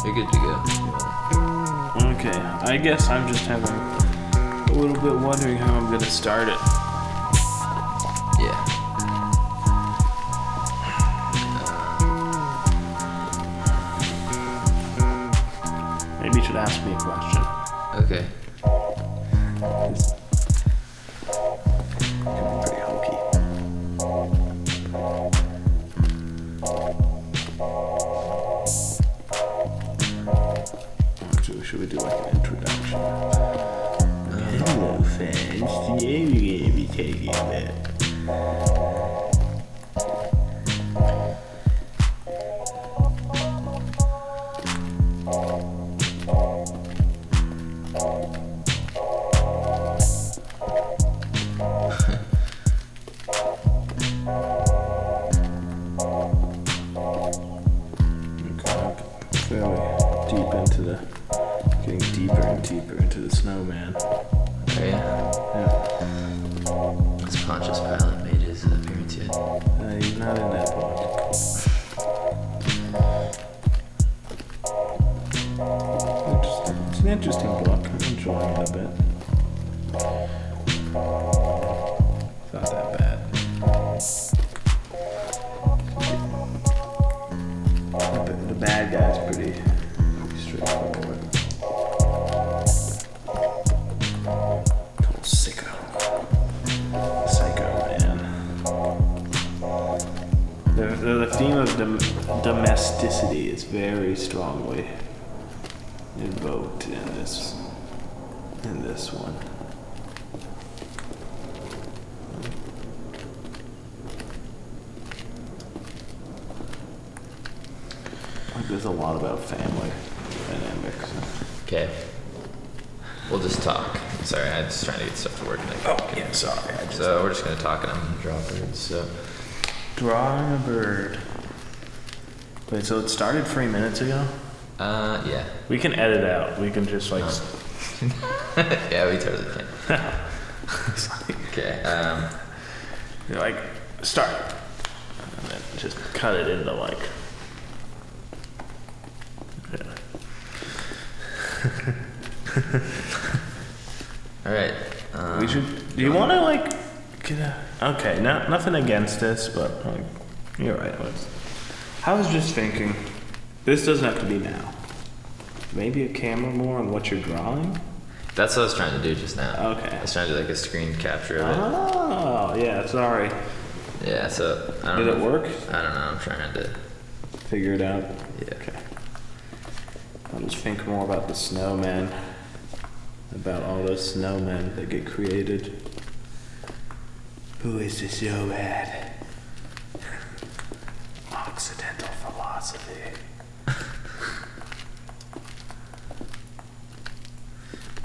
You're good to go. Okay, I guess I'm just having a little bit wondering how I'm gonna start it. Yeah. Maybe you should ask me a question. Okay. This could be pretty hokey. Actually, should we do like an introduction? Hello, fans. Today we're gonna be taking a bit. Getting deeper and deeper into the snowman. Oh yeah. Yeah. Has Pontius Pilate made his appearance yet? He's not in that book. It's an interesting book. I'm enjoying it a bit. It's not that bad. The bad guy's pretty straightforward. Total sicko. Psycho man. The theme of domesticity is very strongly invoked in this one. There's a lot about family dynamics. Okay. We'll just talk. Sorry, I'm just trying to get stuff to work. Yeah, sorry. So we're just gonna talk and I'm gonna draw birds. So Drawing a bird. Wait, so it started 3 minutes ago? yeah. We can edit out. We can just like. Yeah, we totally can. Okay. You're like, start. And then just cut it into like. Yeah. All right. We should. Do you want to like get a? Okay, nothing against this, but like, you're right. I was just thinking, this doesn't have to be now. Maybe a camera more on what you're drawing. That's what I was trying to do just now. Okay. I was trying to do like a screen capture of it. Oh, yeah. Sorry. Yeah. So I don't Did know. it work? I don't know. I'm trying to. Figure it out. Yeah. Okay. I'll just think more about the snowmen. About all those snowmen that get created. Who is the snowman? Occidental philosophy.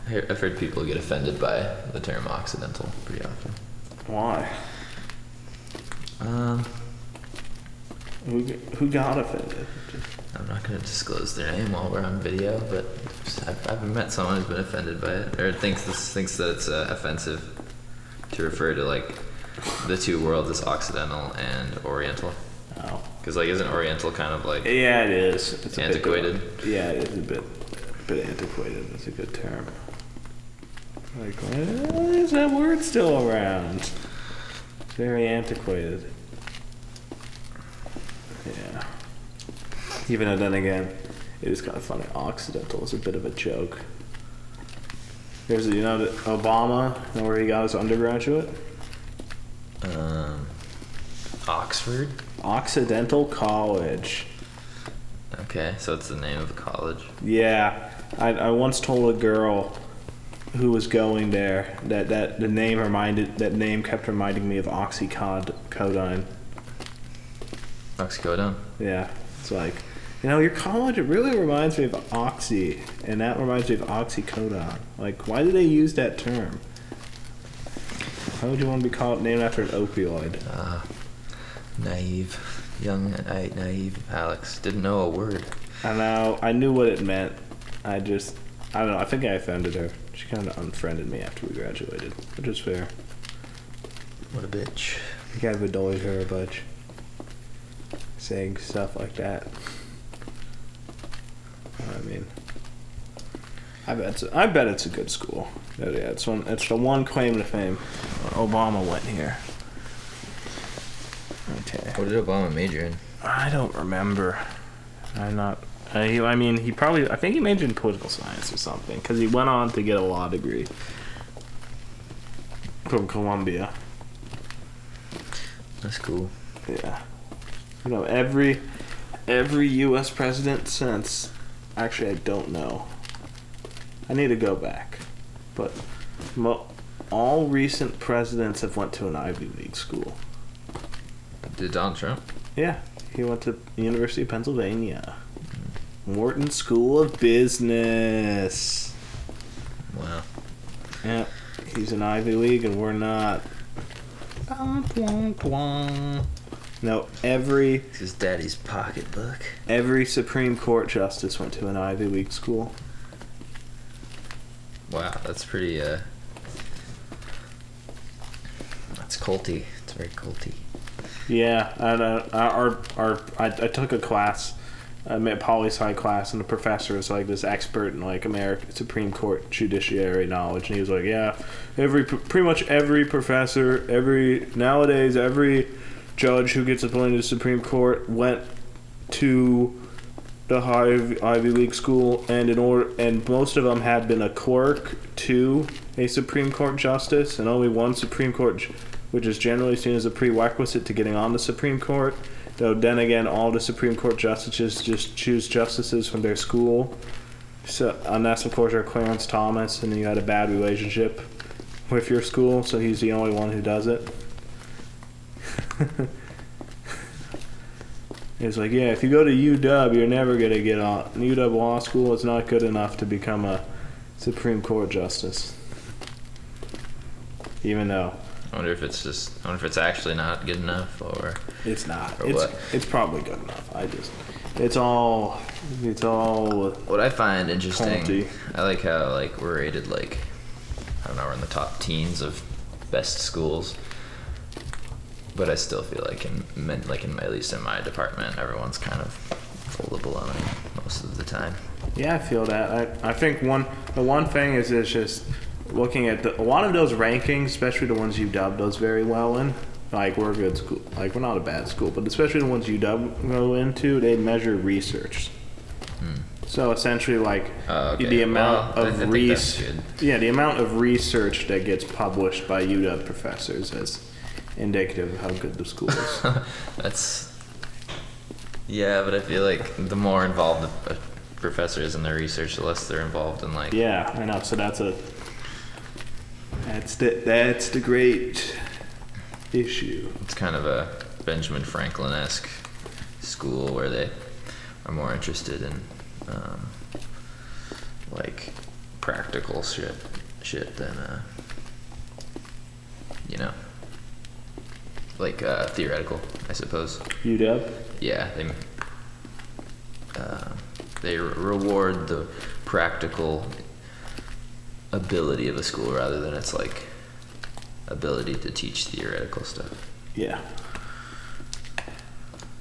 I've heard people get offended by the term Occidental pretty often. Why? Who got offended? I'm not going to disclose their name while we're on video, but I've met someone who's been offended by it, or thinks that it's offensive to refer to like the two worlds as Occidental and Oriental. Oh. Because like, isn't Oriental kind of like Yeah, it is. It's antiquated? Yeah, it is a bit antiquated. That's a good term. Like, why is that word still around? It's very antiquated. Yeah. Even though then again, it is kind of funny. Occidental is a bit of a joke. There's, Obama, you know where he got his undergraduate? Oxford? Occidental College. Okay, so it's the name of the college. Yeah. I once told a girl who was going there that name kept reminding me of oxycodone. Oxycodone? Yeah. It's like, your college, it really reminds me of oxy, and that reminds me of oxycodone. Like, why do they use that term? Why would you want to be named after an opioid? Young, naive Alex didn't know a word. I know. I knew what it meant. I don't know. I think I offended her. She kind of unfriended me after we graduated, which is fair. What a bitch. You gotta annoy her a bunch. Saying stuff like that. I mean, I bet it's a good school. Yeah, it's the one claim to fame. Obama went here. Okay. What did Obama major in? I don't remember. I'm not. I mean, he probably. I think he majored in political science or something because he went on to get a law degree from Columbia. That's cool. Yeah. You know, every U.S. president since. Actually, I don't know. I need to go back, but all recent presidents have went to an Ivy League school. Did Donald Trump? Yeah, he went to the University of Pennsylvania. Wharton School of Business. Wow. Yeah, he's an Ivy League and we're not. No, It's his daddy's pocketbook. every Supreme Court justice went to an Ivy League school. Wow, that's pretty, that's culty. It's very culty. Yeah, and I took a class, a poli-sci class, and the professor was like this expert in like American Supreme Court judiciary knowledge, and he was like, yeah, pretty much every professor, nowadays every judge who gets appointed to the Supreme Court went to the Ivy League school, and most of them had been a clerk to a Supreme Court justice, and only one Supreme Court, which is generally seen as a prerequisite to getting on the Supreme Court. Though then again, all the Supreme Court justices just choose justices from their school. So unless of course you're Clarence Thomas and you had a bad relationship with your school, so he's the only one who does it. It's like, yeah, if you go to UW, you're never going to get on. UW Law School is not good enough to become a Supreme Court justice. Even though I wonder if it's actually not good enough, or it's not. Or what? It's probably good enough. It's all what I find interesting. Culty. I like how like we're rated like, I don't know, we're in the top teens of best schools. But I still feel like at least in my department, everyone's kind of full of baloney most of the time. Yeah, I feel that. I think the one thing is it's just looking at a lot of those rankings, especially the ones UW does very well in. Like, we're a good school. Like, we're not a bad school, but especially the ones UW go into, they measure research. So essentially, like, the amount of the amount of research that gets published by UW professors is indicative of how good the school is. Yeah, but I feel like the more involved the professor is in their research, the less they're involved in like. Yeah, I know. So that's the great issue. It's kind of a Benjamin Franklin-esque school where they are more interested in like practical shit than like theoretical, I suppose. UW? Yeah, they reward the practical ability of a school rather than its like ability to teach theoretical stuff. Yeah.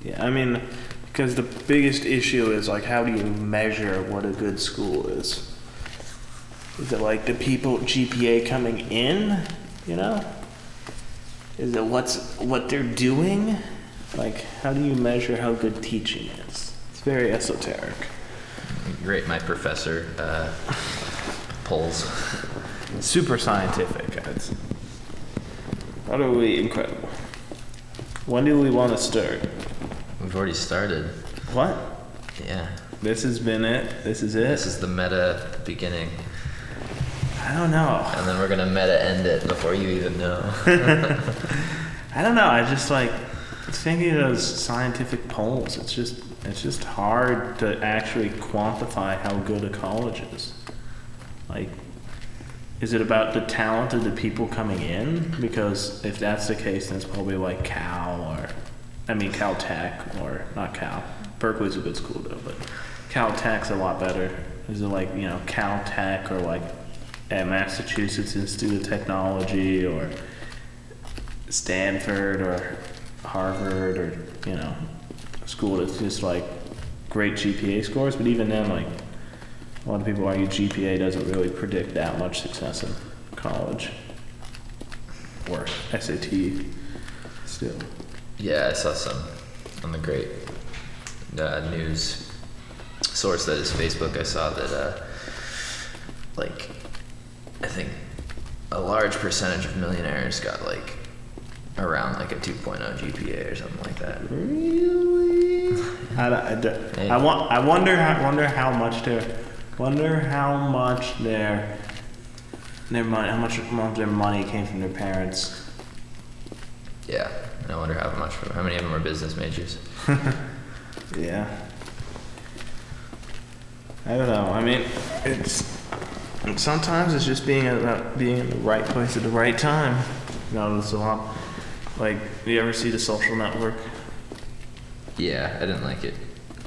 Yeah, I mean, because the biggest issue is like, how do you measure what a good school is? Is it like the people GPA coming in, you know? Is it what they're doing? Like, how do you measure how good teaching is? It's very esoteric. Great, my professor polls. Super scientific, guys. Utterly incredible. When do we want to start? We've already started. What? Yeah. This has been it? This is it? This is the meta beginning. I don't know. And then we're gonna meta end it before you even know. I don't know. I just like thinking of those scientific polls. It's just hard to actually quantify how good a college is. Like, is it about the talent of the people coming in? Because if that's the case, then it's probably like Caltech, or not Cal. Berkeley's a good school though, but Caltech's a lot better. Is it like, Caltech or like at Massachusetts Institute of Technology or Stanford or Harvard or, a school that's just like great GPA scores, but even then, like, A lot of people argue GPA doesn't really predict that much success in college or SAT. Still, Yeah, I saw some on the great news source that is Facebook. I saw that, like, I think a large percentage of millionaires got like around like a 2.0 GPA or something like that. really? I wonder how much how much of their money came from their parents. Yeah, and I wonder how many of them are business majors. Yeah. I don't know. I mean, sometimes it's just being in the right place at the right time. You know, there's a lot. Like, do you ever see The Social Network? Yeah, I didn't like it.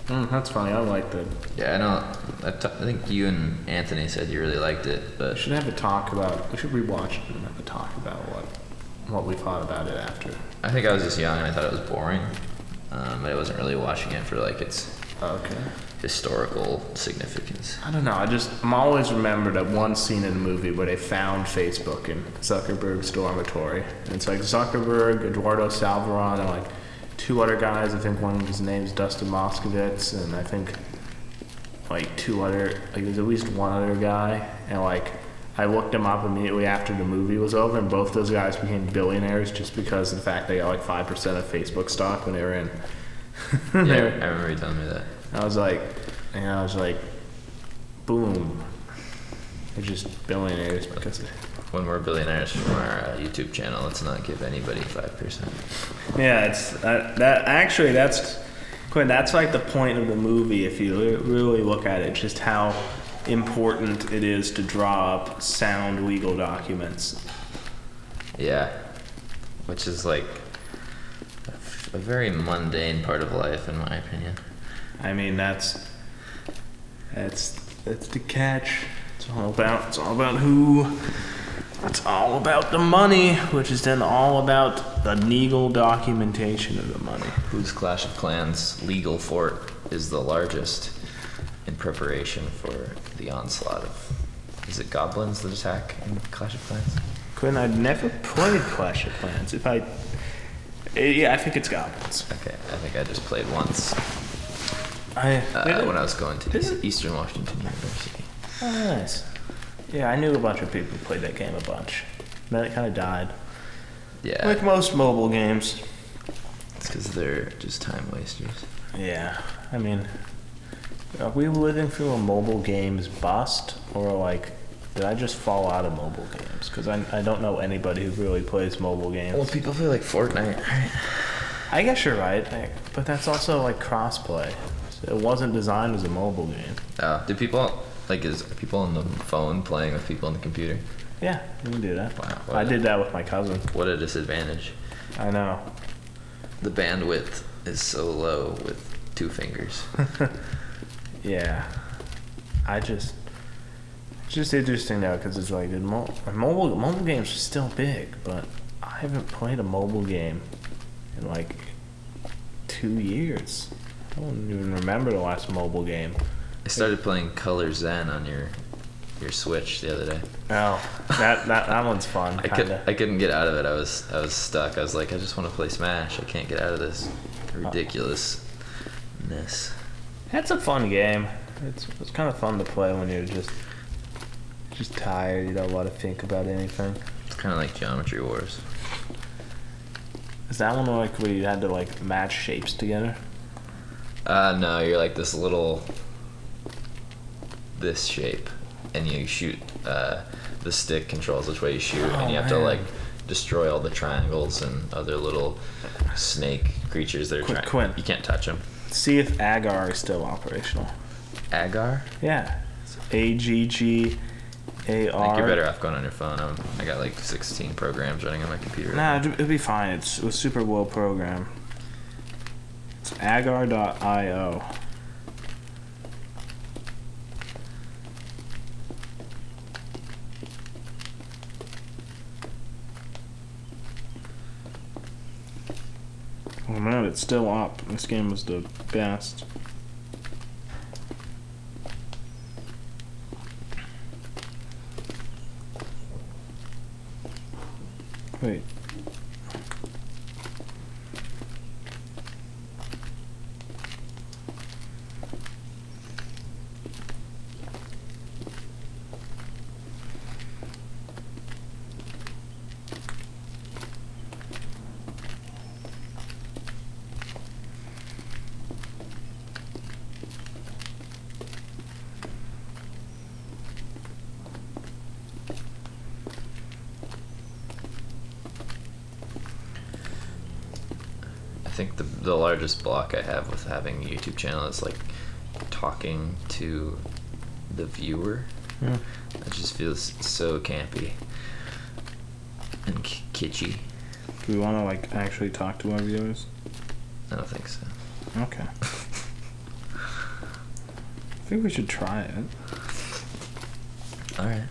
That's funny. I liked it. Yeah, I know. I think you and Anthony said you really liked it, We but should have a talk about. We should rewatch it and have a talk about what we thought about it after. I think I was just young and I thought it was boring. I wasn't really watching it for like its Okay. historical significance. I don't know. I'm always remembered that one scene in the movie where they found Facebook in Zuckerberg's dormitory. And it's like Zuckerberg, Eduardo Salvaron, and like two other guys. I think one of his name's Dustin Moskovitz, and I think like there's at least one other guy. And like I looked them up immediately after the movie was over, and both those guys became billionaires just because of the fact they got like 5% of Facebook stock when they were in. Yeah, I remember you telling me that. I was like, boom. They're just billionaires because of. When we're billionaires from our YouTube channel, let's not give anybody 5%. Yeah, it's that's like the point of the movie if you really look at it, just how important it is to draw up sound legal documents. Yeah, which is like a very mundane part of life, in my opinion. I mean, that's the catch. It's all about the money, which is then all about the legal documentation of the money. Whose Clash of Clans legal fort is the largest in preparation for the onslaught of, is it goblins that attack in Clash of Clans? Quinn, I'd never played Clash of Clans. I think it's goblins. Okay, I think I just played once when I was going to Eastern Washington University. Oh, nice. Yeah, I knew a bunch of people who played that game a bunch. Then it kind of died. Yeah, Like most mobile games. it's because they're just time wasters. Yeah, I mean, are we living through a mobile games bust, or like, did I just fall out of mobile games? Because I don't know anybody who really plays mobile games. Well, people play like Fortnite, right? I guess you're right, but that's also like crossplay. So it wasn't designed as a mobile game. Do people, like, is people on the phone playing with people on the computer? Yeah, you can do that. Wow. I did that with my cousin. What a disadvantage. I know. The bandwidth is so low with 2 fingers. Yeah, it's just interesting now because it's like mobile games are still big, but I haven't played a mobile game in like 2 years. I don't even remember the last mobile game. I started playing Color Zen on your Switch the other day. Oh, that one's fun. I couldn't get out of it. I was stuck. I was like, I just want to play Smash. I can't get out of this ridiculousness. That's a fun game. It's kind of fun to play when you're just tired. You don't want to think about anything. It's kind of like Geometry Wars. Is that one like where you had to like match shapes together? No, you're like this shape, and you shoot. The stick controls which way you shoot, and you have to like destroy all the triangles and other little snake creatures that are Quinn. You can't touch them. See if Agar is still operational. Agar? Yeah. It's AGGAR. I think you're better off going on your phone. I got like 16 programs running on my computer. Nah, it'll be fine. It's a super well program. It's agar.io. Oh man, it's still up. This game was the best. Wait. I think the largest block I have with having a YouTube channel is like talking to the viewer. Hmm. It just feels so campy and kitschy. Do we want to like actually talk to our viewers? I don't think so. Okay. I think we should try it. All right.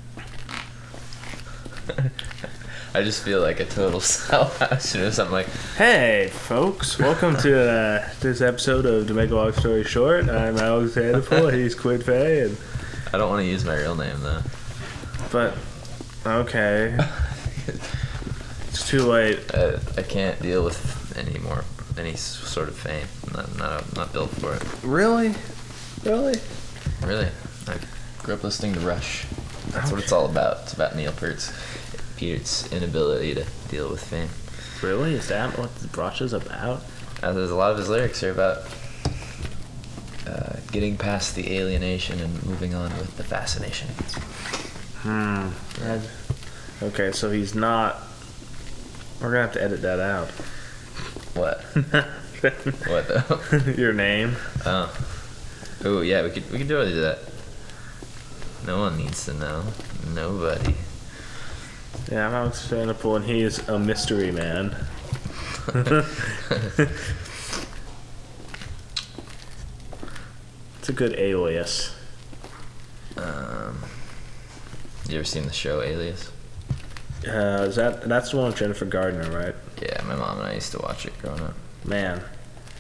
I just feel like a total sellout as soon as I'm like, Hey, folks! Welcome to this episode of To Make a Long Story Short. I'm Alex Handful. He's Quid Fay, and I don't want to use my real name though. but okay, it's too late. I can't deal with any sort of fame. I'm not built for it. Really? Really? I grew up listening to Rush. That's what it's all about. It's about Neil Peart's inability to deal with fame. Really? Is that what the Brush is about? There's a lot of his lyrics are about getting past the alienation and moving on with the fascination. Okay, so he's not. We're gonna have to edit that out. What? What though? Your name. Oh yeah, we could totally do that. No one needs to know. Nobody. Yeah, I'm Alex Vanderpool, and he is a mystery man. It's a good alias. You ever seen the show Alias? That's the one with Jennifer Gardner, right? Yeah, my mom and I used to watch it growing up. Man,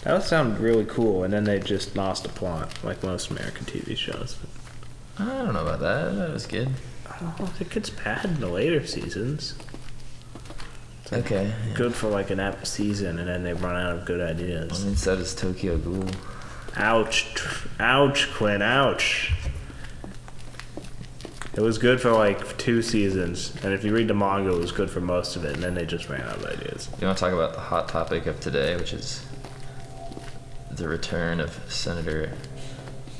that would sound really cool, and then they just lost the plot, like most American TV shows. I don't know about that. That was good. Oh, it gets bad in the later seasons. Okay. Yeah. Good for like an season, and then they run out of good I ideas. mean, so does Tokyo Ghoul. Ouch. Ouch, Quinn, ouch. It was good for like 2 seasons, and if you read the manga, it was good for most of it, and then they just ran out of ideas. You want to talk about the hot topic of today, which is the return of Senator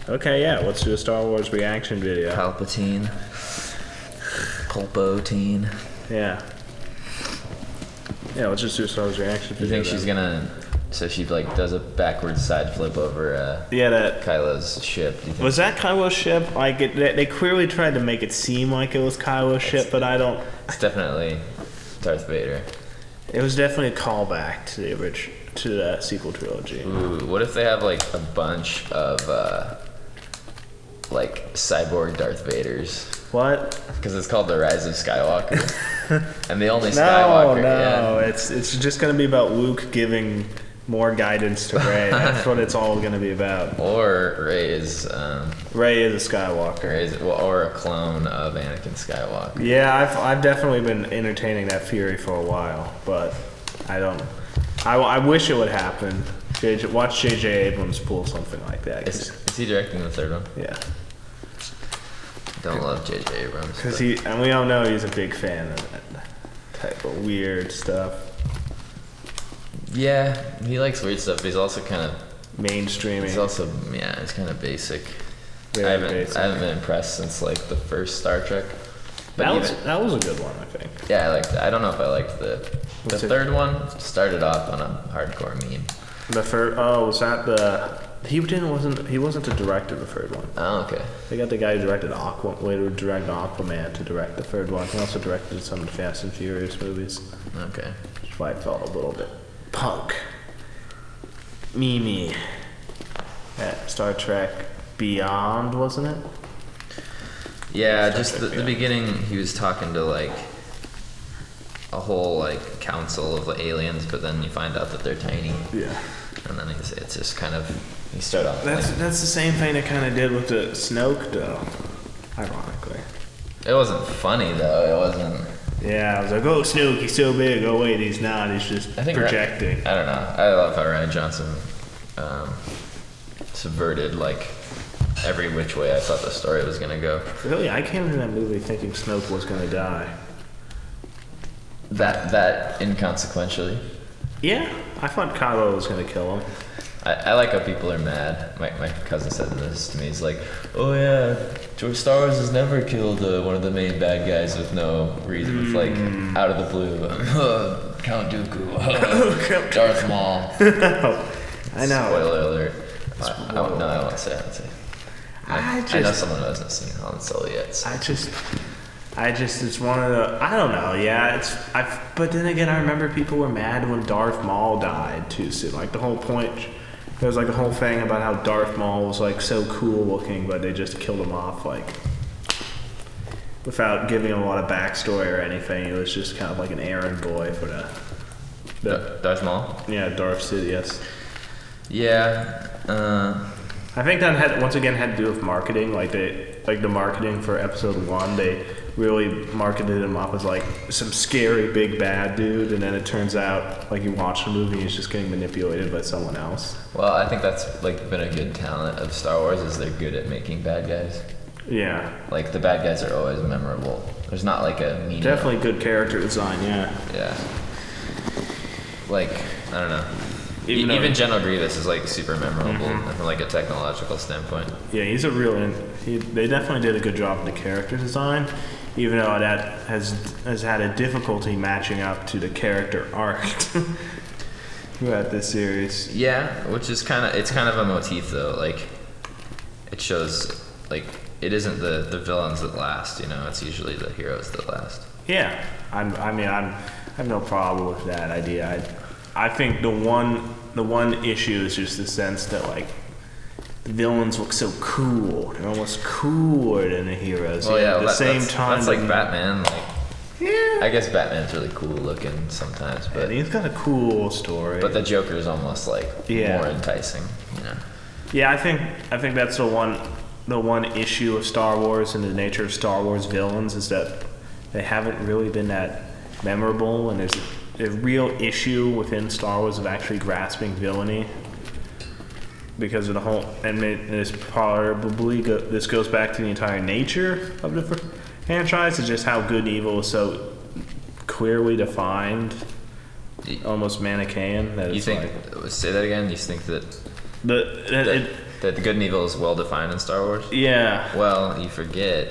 Okay, yeah, let's do a Star Wars reaction video. Palpatine. Pulpotine. Yeah. Yeah, let's just do a Star Wars reaction You video. think she's gonna? So she like does a backwards side flip over Yeah, that. Kylo's ship. Do you think? Was that Kylo's ship? Like, they clearly tried to make it seem like it was Kylo's ship, but I don't. It's definitely Darth Vader. It was definitely a callback to the sequel trilogy. Ooh, what if they have like a bunch of like cyborg Darth Vaders? What? Because it's called The Rise of Skywalker, and the only Skywalker. No, Yeah. it's just gonna be about Luke giving more guidance to Rey. That's what it's all gonna be about. Or Rey is Rey is a Skywalker. or a clone of Anakin Skywalker. Yeah, I've definitely been entertaining that theory for a while, but I don't. I wish it would happen. Watch J.J. Abrams pull something like that. Is he directing the third one? Yeah, Don't love J.J. Abrams. because but- and we all know he's a big fan of that type of weird stuff, Yeah, he likes weird stuff, but he's also kind of. mainstreaming. He's also it's kind of basic. Very I haven't basic. been impressed since like the first Star Trek. But That was a good one, I think. yeah, I liked. I don't know if I liked the What's it? third one. Started off on a hardcore meme. The first, was that he wasn't the director of the third one. Oh, okay. They got the guy who directed Aquaman to direct the third one. He also directed some of the Fast and Furious movies. Okay. Which is why it felt a little bit punk. Mimi. At Star Trek Beyond, wasn't it? Yeah, Star just Trek the Beyond. beginning. He was talking to like a whole like council of aliens, but then you find out that they're tiny, Yeah. and then it's just kind of you start off. That's like, the same thing it kind of did with the Snoke, though. Ironically. it wasn't funny though. It wasn't. Yeah, I was like, oh, Snoke, he's so big. Oh, wait, he's not. He's just I think projecting. I don't know. I love how Ryan Johnson subverted like every which way I thought the story was gonna go. Really, I came into that movie thinking Snoke was going to die. That inconsequentially. Yeah, I thought Kylo was going to kill him. I like how people are mad. My cousin said this to me. He's like, "Oh yeah, George Star Wars has never killed one of the main bad guys with no reason. It's like out of the blue. Count Dooku, Darth Maul." I know. Spoiler alert. I won't say it. I know someone who hasn't seen Han Solo yet. So. I just, it's one of the, I don't know, yeah, but then again, I remember people were mad when Darth Maul died too soon. Like the whole point, there was like a whole thing about how Darth Maul was like so cool looking, but they just killed him off like without giving him a lot of backstory or anything. It was just kind of like an errand boy for the Darth Maul? Yeah, Darth Sidious. Yeah. I think that had to do with marketing. Like the marketing for episode 1, they really marketed him up as like some scary big bad dude, and then it turns out like you watch the movie, he's just getting manipulated by someone else. Well, I think that's like been a good talent of Star Wars is they're good at making bad guys. Yeah. Like the bad guys are always memorable. There's not like a mean. Definitely good character design. Yeah. Yeah. Like I don't know. Even General Grievous is like super memorable from like a technological standpoint. Yeah, he's a real. They definitely did a good job with the character design, even though that has had a difficulty matching up to the character arc throughout this series. Yeah, which is kind of a motif though. Like it shows like it isn't the villains that last. You know, it's usually the heroes that last. Yeah, I have no problem with that idea. I think the one issue is just the sense that like the villains look so cool. They're almost cooler than the heroes. Well, yeah, at the same time, that's like Batman. Like, yeah, I guess Batman's really cool looking sometimes, but and he's got a cool story. But the Joker is almost like more enticing. You know? Yeah, I think that's the one issue of Star Wars and the nature of Star Wars villains is that they haven't really been that memorable, and there's a real issue within Star Wars of actually grasping villainy because of the whole, and this probably this goes back to the entire nature of the franchise, is just how good and evil is so clearly defined, almost Manichaean. That you think? Say that again. You think that that the good and evil is well defined in Star Wars? Yeah. Well, you forget.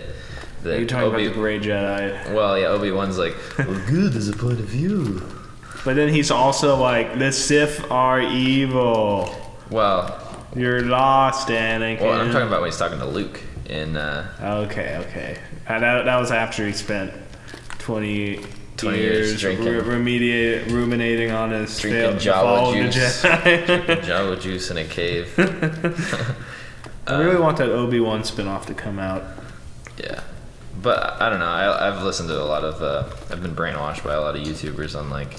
You're talking about the Grey Jedi. Well, yeah, Obi-Wan's like, well, good is a point of view. But then he's also like, the Sith are evil. Well, you're lost, Anakin. Well, I'm talking about when he's talking to Luke in. Okay. That was after he spent 20 years ruminating on his drinking Jawa juice, drinking Jawa juice in a cave. I really want that Obi-Wan spinoff to come out. Yeah. But I don't know. I've listened to a lot of. I've been brainwashed by a lot of YouTubers on like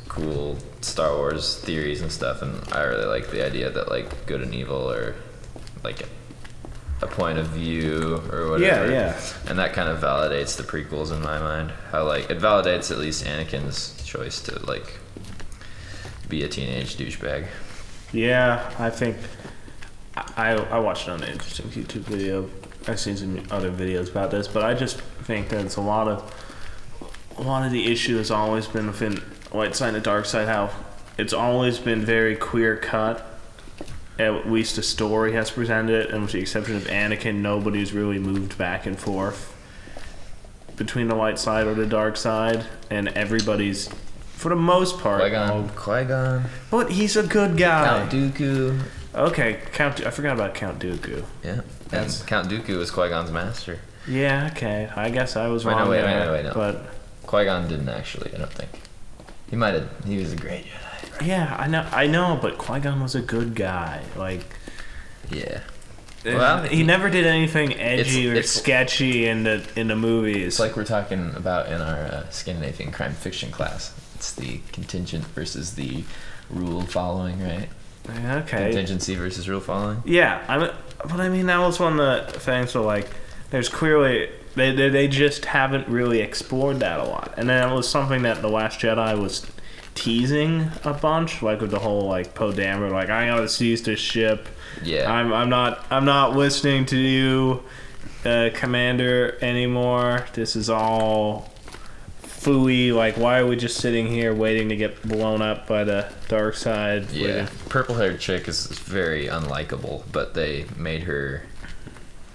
cool Star Wars theories and stuff, and I really like the idea that like good and evil are like a point of view or whatever. Yeah. And that kind of validates the prequels in my mind. How like it validates at least Anakin's choice to like be a teenage douchebag. Yeah, I think I watched an interesting YouTube video. I've seen some other videos about this, but I just think that it's a lot of the issue has always been within Light Side and Dark Side, how it's always been very clear cut. At least the story has presented it, and with the exception of Anakin, nobody's really moved back and forth between the light side or the dark side, and everybody's, for the most part, Qui-Gon. But he's a good guy. Count Dooku. Okay, I forgot about Count Dooku. Yeah, and Count Dooku was Qui-Gon's master. Yeah, okay. I guess I was wrong. Wait, no. But Qui-Gon didn't actually. I don't think he might have. He was a great Jedi. Yeah, I know, but Qui-Gon was a good guy. Like, yeah. Well, he never did anything edgy or sketchy in the movies. It's like we're talking about in our Scandinavian crime fiction class. It's the contingent versus the rule following, right? Okay. Contingency versus rule following. Yeah, but I mean that was one of the things where like there's clearly They just haven't really explored that a lot. And then it was something that The Last Jedi was teasing a bunch, like with the whole like Poe Dameron, like I gotta seize this ship. Yeah. I'm not listening to you, Commander, anymore. This is all fooey. Like, why are we just sitting here waiting to get blown up by the dark side? Yeah. Purple-haired chick is very unlikable, but they made her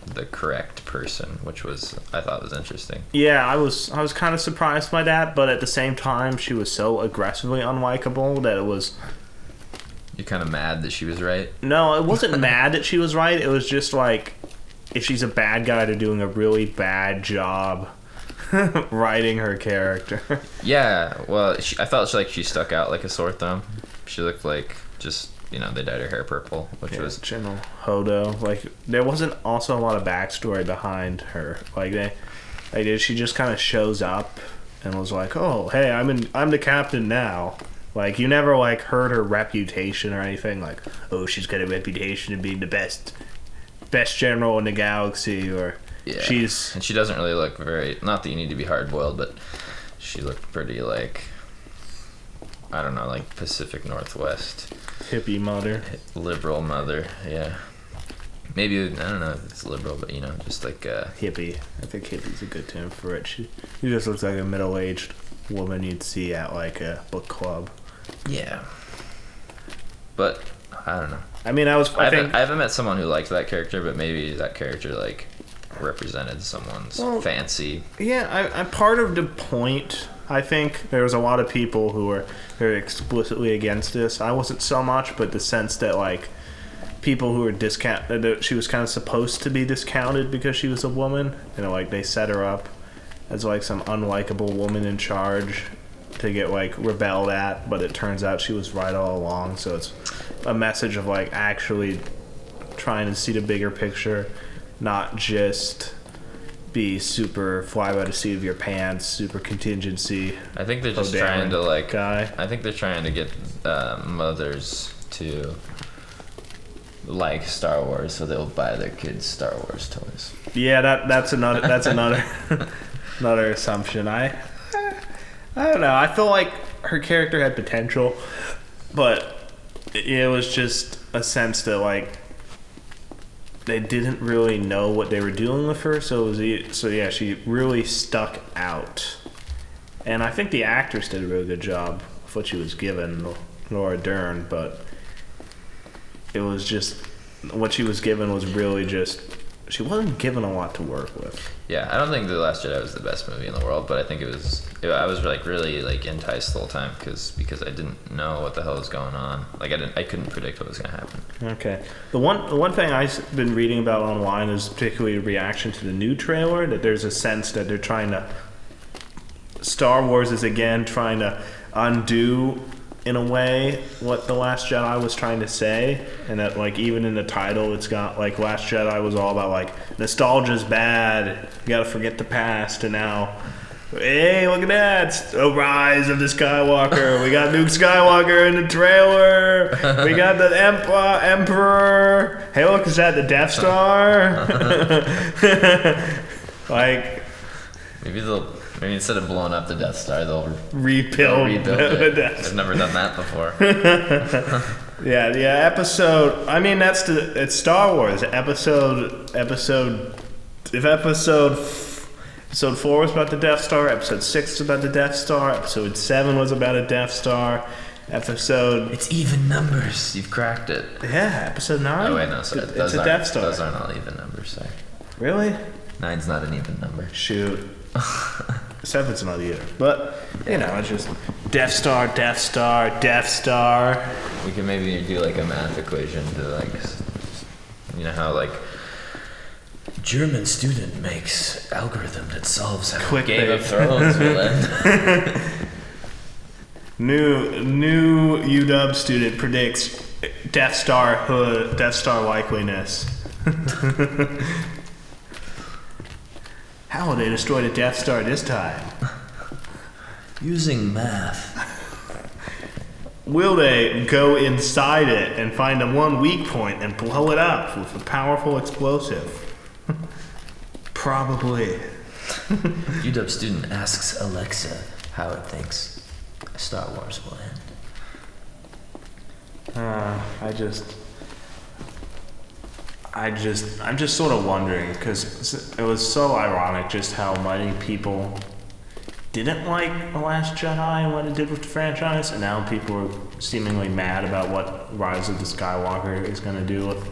the correct person, which I thought was interesting. Yeah, I was kind of surprised by that, but at the same time, she was so aggressively unlikable that it was. You're kind of mad that she was right. No, it wasn't mad that she was right. It was just like, if she's a bad guy, they're doing a really bad job writing her character. Yeah, well, I felt like she stuck out like a sore thumb. She looked like just, they dyed her hair purple, which was General Hodo. Like, there wasn't also a lot of backstory behind her. Like, she just kind of shows up and was like, "Oh, hey, I'm the captain now." Like, you never like heard her reputation or anything. Like, "Oh, she's got a reputation of being the best general in the galaxy," or yeah. And she doesn't really look very. Not that you need to be hard boiled, but she looked pretty like, I don't know, like Pacific Northwest hippie mother, liberal mother. Yeah, maybe I don't know if it's liberal, but just like hippie. I think hippie's a good term for it. She just looks like a middle-aged woman you'd see at like a book club. Yeah, but I don't know. I mean, I haven't met someone who liked that character, but maybe that character like represented someone's fancy. Yeah, I part of the point. I think there was a lot of people who were very explicitly against this. I wasn't so much, but the sense that like people who were that she was kind of supposed to be discounted because she was a woman. Like they set her up as like some unlikable woman in charge to get like rebelled at, but it turns out she was right all along. So it's a message of like actually trying to see the bigger picture, not just be super fly by the seat of your pants, super contingency. I think they're just trying to like guy. I think they're trying to get mothers to like Star Wars, so they'll buy their kids Star Wars toys. Yeah, that's another another assumption. I don't know. I feel like her character had potential, but it was just a sense that like they didn't really know what they were doing with her. So she really stuck out, and I think the actress did a really good job of what she was given, Laura Dern. But it was just what she was given was really just. She wasn't given a lot to work with. Yeah, I don't think The Last Jedi was the best movie in the world, but I think I was like really like enticed the whole time because I didn't know what the hell was going on. Like I couldn't predict what was going to happen. Okay. The one thing I've been reading about online is particularly a reaction to the new trailer, that there's a sense that they're trying to Star Wars is again trying to undo in a way what The Last Jedi was trying to say, and that like even in the title it's got like Last Jedi was all about like nostalgia's bad, you gotta forget the past, and now hey, look at that, it's the rise of the Skywalker. We got Luke Skywalker in the trailer, we got the Emperor, hey look, is that the Death Star? Like Maybe instead of blowing up the Death Star, they'll rebuild it. I've never done that before. Yeah, episode. I mean, it's Star Wars. Episode. If episode 4 was about the Death Star, episode 6 was about the Death Star, episode 7 was about a Death Star, It's even numbers. You've cracked it. Yeah, episode 9. Oh wait, no, sorry. It's a Death Star. Those aren't all even numbers. Sorry. Really? 9's not an even number. Shoot. 7's not either. But, it's just Death Star. We can maybe do like a math equation to like, how like German student makes algorithm that solves how Game of Thrones will end. New UW student predicts Death Star likeliness. How will they destroy the Death Star this time? Using math. Will they go inside it and find a one weak point and blow it up with a powerful explosive? Probably. UW student asks Alexa how it thinks Star Wars will end. I'm just sort of wondering, because it was so ironic just how many people didn't like The Last Jedi and what it did with the franchise, and now people are seemingly mad about what Rise of the Skywalker is going to do with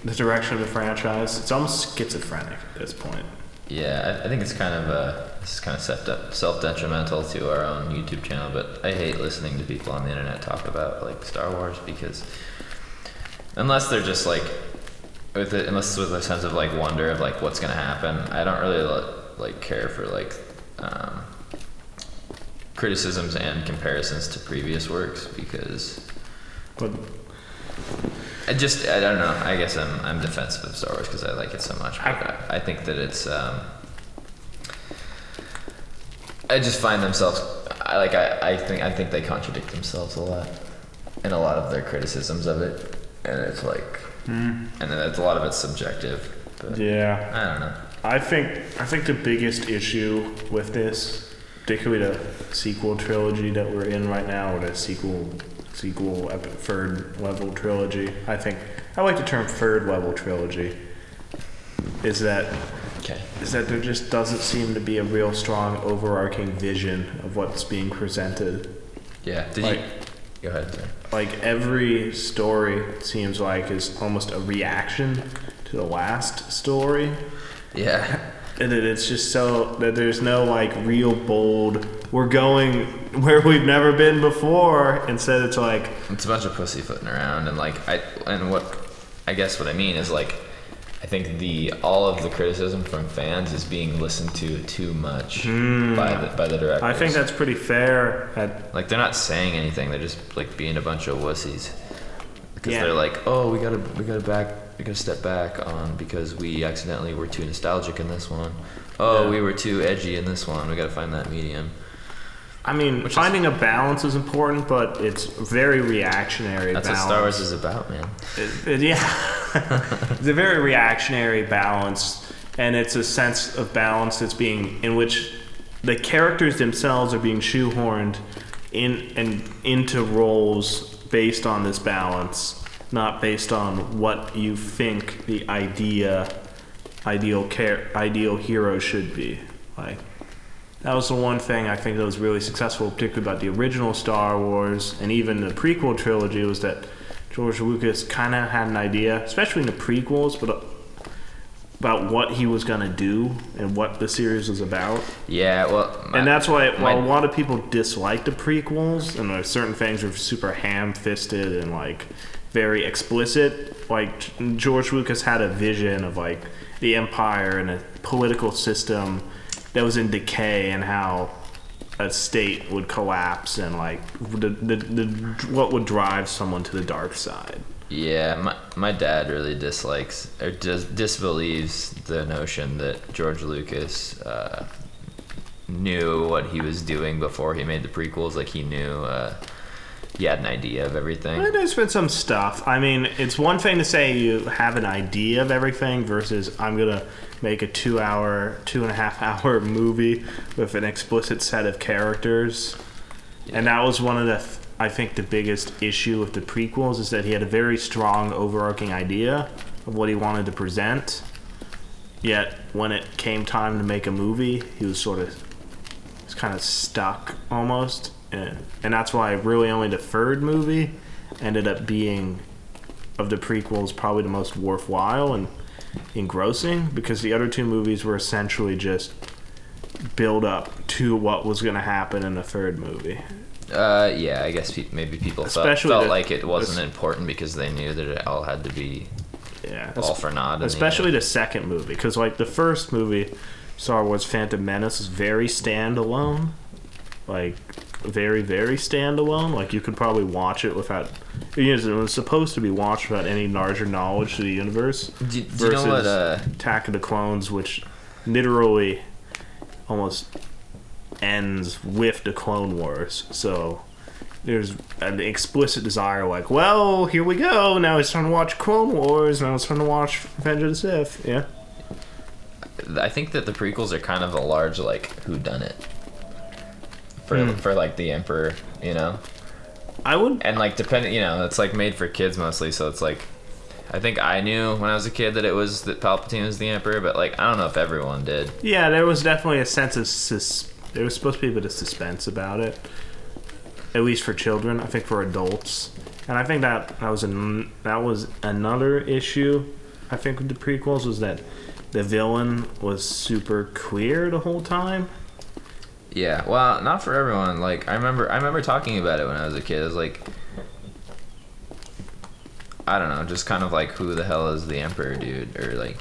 the direction of the franchise. It's almost schizophrenic at this point. Yeah, I think it's kind of self-detrimental to our own YouTube channel, but I hate listening to people on the internet talk about like Star Wars, because unless they're just like unless with a sense of like wonder of like what's gonna happen, I don't really like care for like criticisms and comparisons to previous works, because But I don't know. I guess I'm defensive of Star Wars because I like it so much. But I think that it's I just find themselves. I think they contradict themselves a lot in a lot of their criticisms of it, and it's like, and then a lot of it's subjective. But yeah, I don't know. I think the biggest issue with this, particularly the sequel trilogy that we're in right now, or the sequel third level trilogy. I like the term third level trilogy. Is that there just doesn't seem to be a real strong overarching vision of what's being presented. Yeah. Go ahead. Sorry. Like every story seems like is almost a reaction to the last story. Yeah. And it's just so that there's no like real bold, we're going where we've never been before. Instead it's like, it's a bunch of pussyfooting around, and like what I mean is like, I think all of the criticism from fans is being listened to too much by the directors. I think that's pretty fair. Like they're not saying anything; they're just like being a bunch of wussies, because Yeah. they're like, oh, we gotta step back on because we accidentally were too nostalgic in this one. Oh, Yeah. we were too edgy in this one. We gotta find that medium. I mean, finding a balance is important, but it's very reactionary. That's balance. what Star Wars is about, man. It's a very reactionary balance, and it's a sense of balance that's being in which the characters themselves are being shoehorned into roles based on this balance, not based on what you think the ideal hero should be. Like, that was the one thing I think that was really successful, particularly about the original Star Wars and even the prequel trilogy, was that George Lucas kind of had an idea, especially in the prequels, but about what he was going to do and what the series was about. Yeah, well, And that's why while a lot of people dislike the prequels, and there's certain things are super ham-fisted and like very explicit, like George Lucas had a vision of like the Empire and a political system that was in decay, and how a state would collapse, and like what would drive someone to the dark side. Yeah, my dad really dislikes or disbelieves the notion that George Lucas knew what he was doing before he made the prequels. Like he knew he had an idea of everything. There's been some stuff. I mean, it's one thing to say you have an idea of everything versus I'm gonna make a 2.5 hour movie with an explicit set of characters. Yeah. And that was one of I think the biggest issue with the prequels is that he had a very strong overarching idea of what he wanted to present. Yet when it came time to make a movie, he was kind of stuck almost. And that's why really only the third movie ended up being, of the prequels, probably the most worthwhile and engrossing, because the other two movies were essentially just build up to what was going to happen in the third movie. Yeah, I guess maybe people felt like it wasn't important because they knew that it all had to be all for naught. Especially the second movie, because like the first movie, Star Wars Phantom Menace, is very standalone. Like, very, very standalone. Like, you could probably watch it without... It was supposed to be watched without any larger knowledge to the universe. Do you know what... Attack of the Clones, which literally almost ends with the Clone Wars. So, there's an explicit desire, like, well, here we go. Now it's time to watch Clone Wars. Now it's time to watch Revenge of the Sith. Yeah? I think that the prequels are kind of a large like whodunit for like the Emperor, you know. I would. And like depending, you know, it's like made for kids mostly, so it's like I think I knew when I was a kid that Palpatine was the Emperor, but like I don't know if everyone did. Yeah, there was definitely a sense of there was supposed to be a bit of suspense about it, at least for children. I think for adults, and I think that was another issue. I think with the prequels was that the villain was super clear the whole time. Yeah, well, not for everyone. Like I remember talking about it when I was a kid. It was like, I don't know, just kind of like who the hell is the Emperor, dude, or like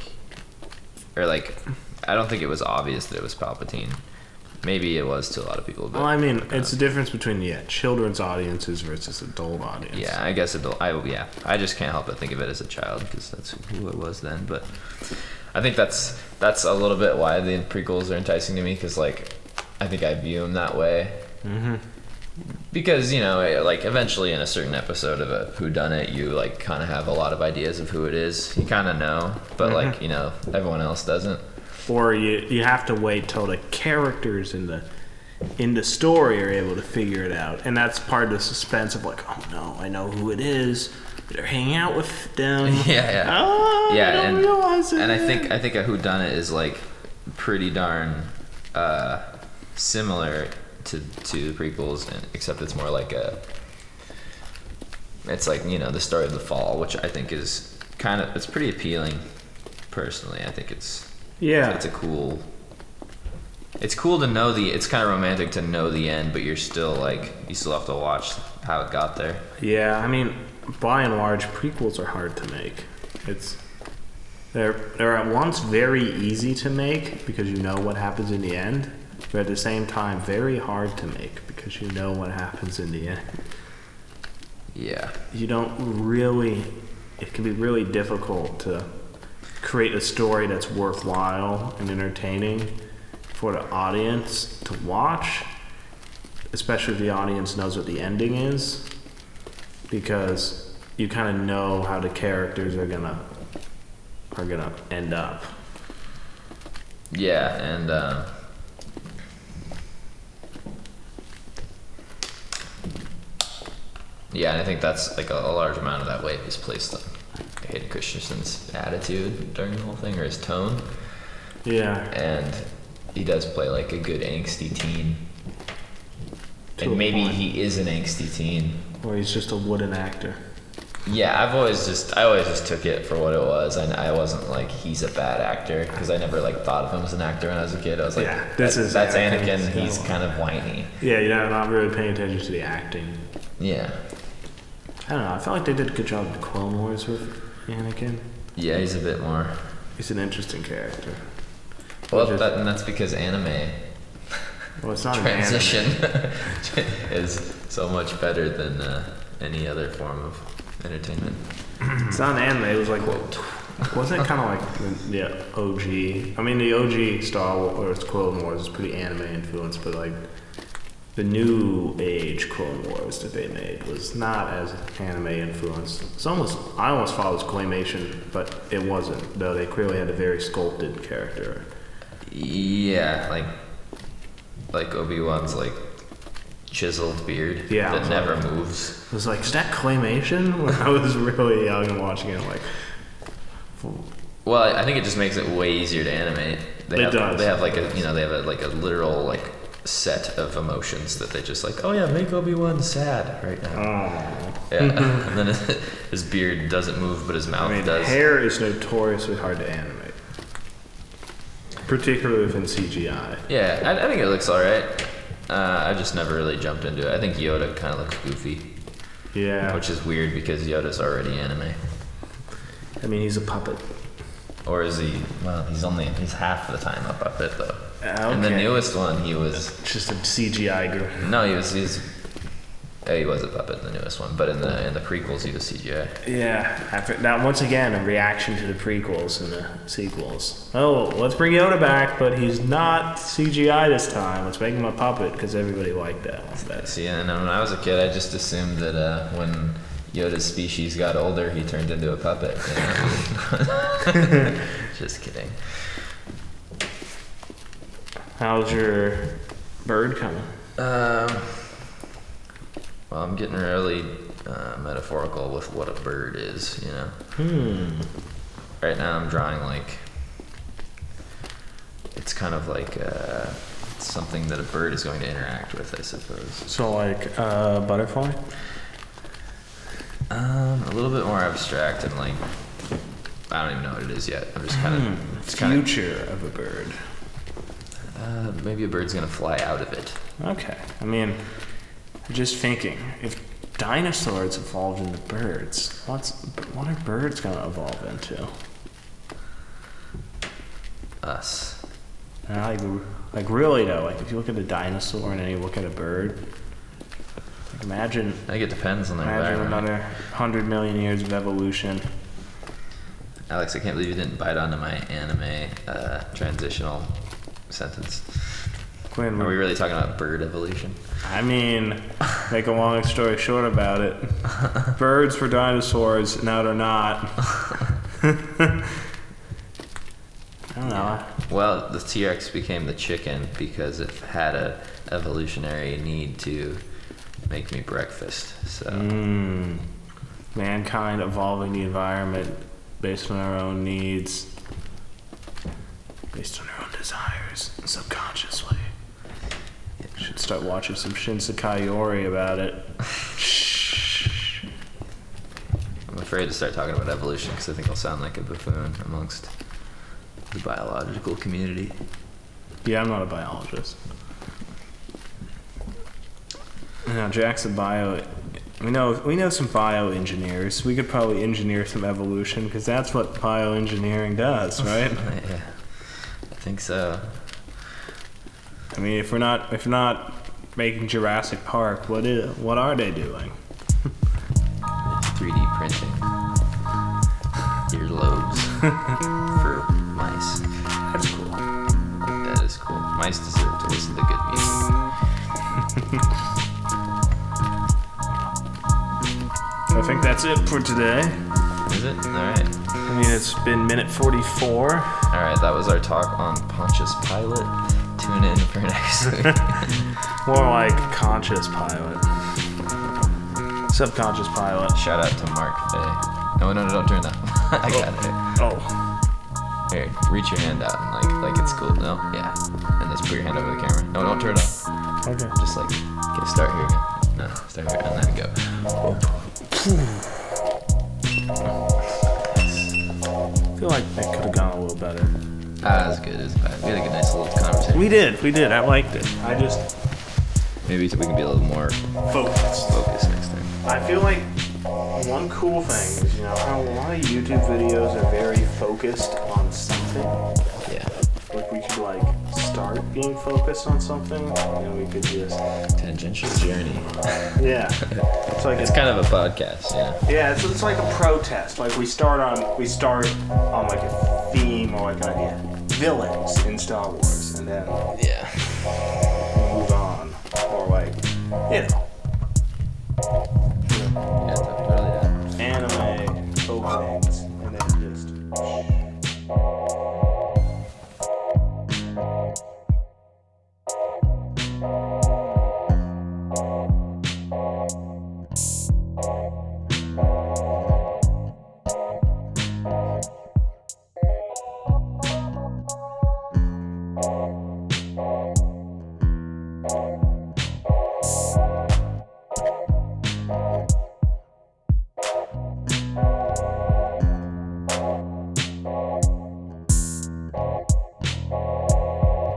I don't think it was obvious that it was Palpatine. Maybe it was to a lot of people. But, well, I mean, it's the difference between children's audiences versus adult audience. Yeah, I guess I just can't help but think of it as a child because that's who it was then. But I think that's a little bit why the prequels are enticing to me because like I think I view them that way. Mm-hmm. Because, you know, like eventually in a certain episode of a whodunit, you like kind of have a lot of ideas of who it is. You kind of know, but like, you know, everyone else doesn't. Or you have to wait till the characters in the story are able to figure it out, and that's part of the suspense of like, oh no, I know who it is. They're hanging out with them. Yeah. Oh, Yeah, I don't realize it. and I think a whodunit is like pretty darn similar to the prequels, except it's more like it's like, you know, the story of the fall, which I think is it's pretty appealing. Personally, I think it's cool to know it's kind of romantic to know the end, but you still have to watch how it got there. Yeah, I mean, by and large, prequels are hard to make. They're at once very easy to make because you know what happens in the end, but at the same time very hard to make because you know what happens in the end. Yeah. It can be really difficult to create a story that's worthwhile and entertaining for the audience to watch, especially if the audience knows what the ending is, because you kind of know how the characters are gonna end up. Yeah, and and I think that's like a large amount of that weight is placed on Hayden Christensen's attitude during the whole thing, or his tone. Yeah. And he does play like a good angsty teen. And maybe he is an angsty teen. Or he's just a wooden actor. Yeah, I always just took it for what it was, and I wasn't like he's a bad actor because I never like thought of him as an actor when I was a kid. I was like, yeah, that's Anakin. He's kind of whiny. Yeah, you're not really paying attention to the acting. Yeah. I don't know. I felt like they did a good job with the Clone Wars with Anakin. Yeah, he's a bit more. He's an interesting character. Well, that's because anime. Well, it's not transition is so much better than any other form of entertainment. It's not an anime. It was like, wasn't it kind of like the OG? I mean, the OG Star Wars Clone Wars is pretty anime influenced, but like the new age Clone Wars that they made was not as anime influenced. I almost thought it was claymation, but it wasn't. Though they clearly had a very sculpted character. Yeah, like Obi-Wan's like chiseled beard that never moves. I was like, is that claymation? When I was really young and watching it, like. Well, I think it just makes it way easier to animate. They have a literal like set of emotions that they just like, oh yeah, make Obi-Wan sad right now. Oh. Yeah, and then his beard doesn't move, but his mouth does. Hair is notoriously hard to animate, particularly within CGI. Yeah, I think it looks alright. I just never really jumped into it. I think Yoda kind of looks goofy. Yeah. Which is weird because Yoda's already anime. I mean, he's a puppet. Or is he? Well, he's half the time a puppet though. Okay. In the newest one, he was just a CGI girl. No, he was a puppet in the newest one, but in the prequels, he was CGI. Yeah. Now, once again, a reaction to the prequels and the sequels. Oh, let's bring Yoda back, but he's not CGI this time. Let's make him a puppet because everybody liked that. See, and when I was a kid, I just assumed that when Yoda's species got older, he turned into a puppet. You know? Just kidding. How's your bird coming? Well, I'm getting really metaphorical with what a bird is, you know. Right now, I'm drawing like it's kind of like something that a bird is going to interact with, I suppose. So like butterfly? A little bit more abstract and like I don't even know what it is yet. I'm just kind of Future of a bird. maybe a bird's gonna fly out of it. Okay. I mean, just thinking, if dinosaurs evolved into birds, what are birds gonna evolve into? Us. Like really though, like if you look at a dinosaur and then you look at a bird, like imagine I think it depends on the environment. another 100 million years of evolution. Alex, I can't believe you didn't bite onto my anime transitional sentence. Quinn, Are we really talking about bird evolution? I mean, make a long story short about it. Birds were dinosaurs, now they're not. I don't know. Well, the T-Rex became the chicken because it had a evolutionary need to make me breakfast. So Mankind evolving the environment based on our own needs, based on our own desires, subconsciously. Should start watching some Shinsekai Yori about it. I'm afraid to start talking about evolution because I think I'll sound like a buffoon amongst the biological community. Yeah, I'm not a biologist. Now, Jack's a bio. We know some bioengineers. We could probably engineer some evolution because that's what bioengineering does, right? Yeah, I think so. I mean, if we're not making Jurassic Park, what are they doing? 3D printing earlobes for mice. That's cool. That is cool. Mice deserve to listen to good music. I think that's it for today. Is it? Alright. I mean, it's been minute 44. Alright, that was our talk on Pontius Pilate. Tune in for next week. More like conscious pilot. Subconscious pilot. Shout out to Mark Fay. No, don't turn that. I got it. Oh. Here, reach your hand out and like it's cool. No? Yeah. And just put your hand over the camera. No, don't turn it off. Okay. Just like, okay, start here again. No, start here and then go. I feel like that could have gone a little better. That was good. It was bad. We had a good, nice little conversation. We did. I liked it. I just Maybe we can be a little more focused. focused next time. I feel like one cool thing is, how a lot of YouTube videos are very focused on something. Yeah. Like we could start being focused on something, and we could just Tangential journey. yeah. It's kind of a podcast, yeah. Yeah, it's like a protest. Like we start on like a theme or like an idea. Villains in Star Wars, and then Yeah. move on. Or like, Yeah, totally. anime openings, and then just